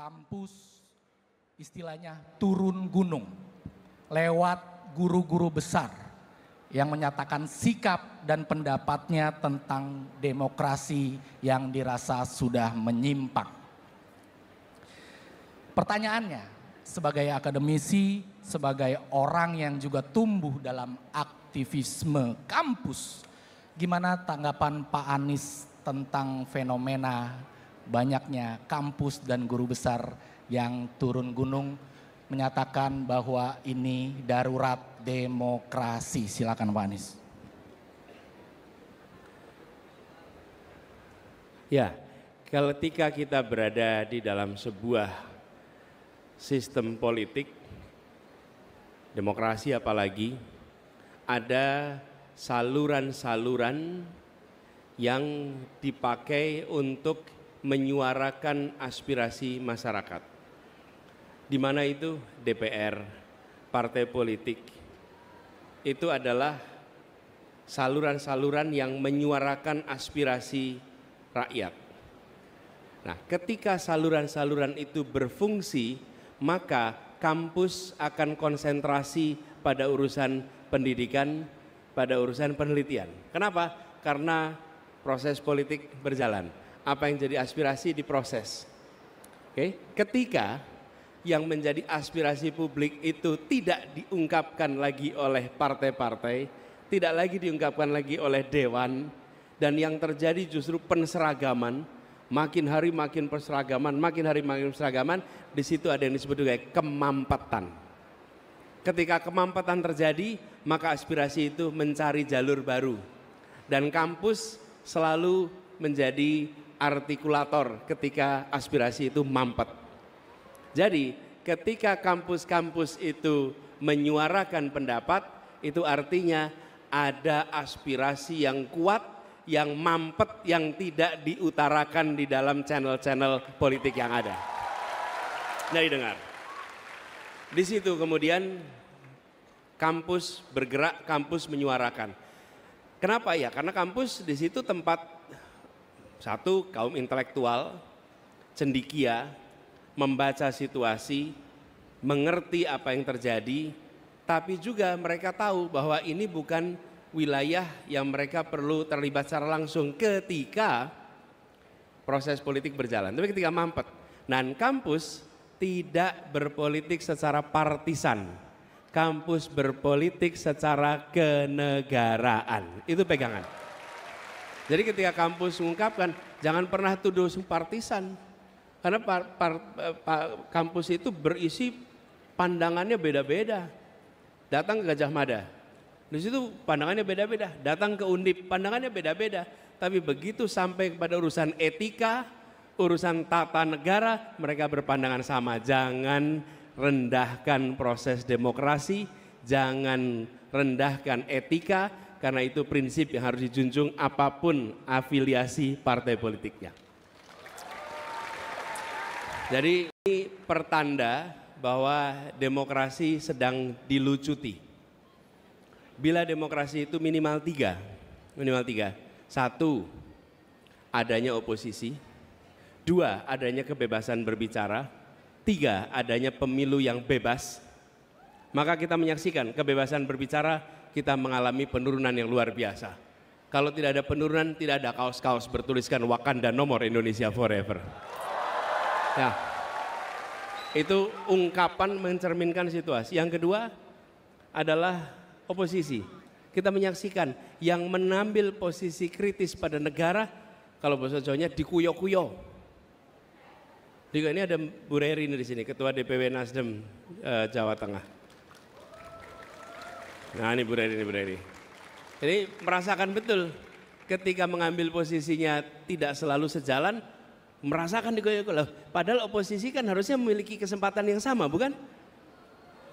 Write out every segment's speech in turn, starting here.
kampus istilahnya turun gunung lewat guru-guru besar yang menyatakan sikap dan pendapatnya tentang demokrasi yang dirasa sudah menyimpang. Pertanyaannya, sebagai akademisi, sebagai orang yang juga tumbuh dalam aktivisme kampus, gimana tanggapan Pak Anies tentang fenomena banyaknya kampus dan guru besar yang turun gunung menyatakan bahwa ini darurat demokrasi? Silakan Pak Anies. Ya, ketika kita berada di dalam sebuah sistem politik, demokrasi apalagi, ada saluran-saluran yang dipakai untuk menyuarakan aspirasi masyarakat. Di mana itu DPR, partai politik, itu adalah saluran-saluran yang menyuarakan aspirasi rakyat. Nah, ketika saluran-saluran itu berfungsi, maka kampus akan konsentrasi pada urusan pendidikan, pada urusan penelitian. Kenapa? Karena proses politik berjalan. Apa yang jadi aspirasi diproses. Oke, ketika yang menjadi aspirasi publik itu tidak diungkapkan lagi oleh partai-partai, tidak lagi diungkapkan lagi oleh dewan, dan yang terjadi justru penseragaman, makin hari makin perseragaman, makin hari makin perseragaman, di situ ada yang disebut sebagai kemampatan. Ketika kemampatan terjadi, maka aspirasi itu mencari jalur baru. Dan kampus selalu menjadi artikulator ketika aspirasi itu mampet. Jadi ketika kampus-kampus itu menyuarakan pendapat, itu artinya ada aspirasi yang kuat, yang mampet, yang tidak diutarakan di dalam channel-channel politik yang ada. Nah, didengar. Di situ kemudian kampus bergerak, kampus menyuarakan. Kenapa ya? Karena kampus di situ tempat satu, kaum intelektual, cendekia, membaca situasi, mengerti apa yang terjadi, tapi juga mereka tahu bahwa ini bukan wilayah yang mereka perlu terlibat secara langsung ketika proses politik berjalan. Tapi ketika mampet, dan kampus tidak berpolitik secara partisan, kampus berpolitik secara kenegaraan. Itu pegangan. Jadi ketika kampus mengungkapkan, jangan pernah tuduh partisan, karena kampus itu berisi pandangannya beda-beda. Datang ke Gajah Mada, di situ pandangannya beda-beda. Datang ke Undip, pandangannya beda-beda. Tapi begitu sampai kepada urusan etika, urusan tata negara, mereka berpandangan sama. Jangan rendahkan proses demokrasi, jangan rendahkan etika, karena itu prinsip yang harus dijunjung apapun afiliasi partai politiknya. Jadi ini pertanda bahwa demokrasi sedang dilucuti. Bila demokrasi itu minimal tiga. Satu, adanya oposisi. Dua, adanya kebebasan berbicara. Tiga, adanya pemilu yang bebas. Maka kita menyaksikan kebebasan berbicara, kita mengalami penurunan yang luar biasa. Kalau tidak ada penurunan, tidak ada kaos-kaos bertuliskan Wakanda Nomor Indonesia Forever. Ya, itu ungkapan mencerminkan situasi. Yang kedua adalah oposisi. Kita menyaksikan yang mengambil posisi kritis pada negara, kalau bahasa Jawanya dikuyo-kuyo. Ini ada Bu Reri di sini, Ketua DPW Nasdem Jawa Tengah. Nah, ini Bu Reri. Jadi merasakan betul ketika mengambil posisinya tidak selalu sejalan, merasakan digoyok-goyok. Padahal oposisi kan harusnya memiliki kesempatan yang sama, bukan?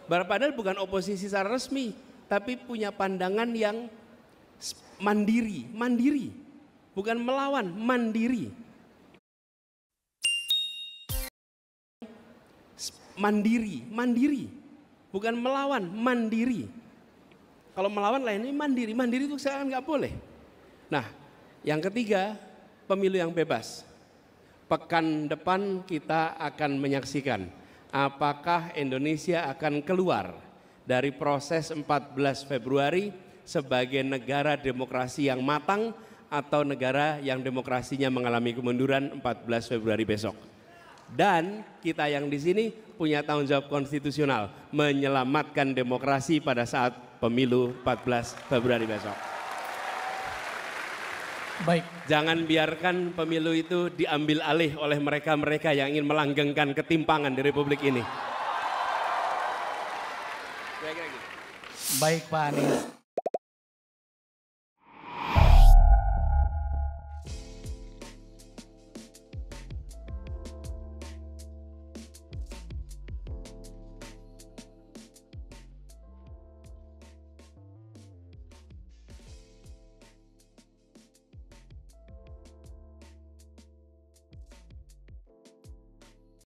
Padahal bukan oposisi secara resmi, tapi punya pandangan yang mandiri, bukan melawan, mandiri. Mandiri, bukan melawan, mandiri. Kalau melawan lain, ini mandiri itu sekarang nggak boleh. Nah, yang ketiga, pemilu yang bebas. pekan depan kita akan menyaksikan apakah Indonesia akan keluar dari proses 14 Februari sebagai negara demokrasi yang matang atau negara yang demokrasinya mengalami kemunduran 14 Februari besok. Dan kita yang di sini punya tanggung jawab konstitusional menyelamatkan demokrasi pada saat pemilu 14 Februari besok. Baik. Jangan biarkan pemilu itu diambil alih oleh mereka-mereka yang ingin melanggengkan ketimpangan di Republik ini. Baik Pak Anies.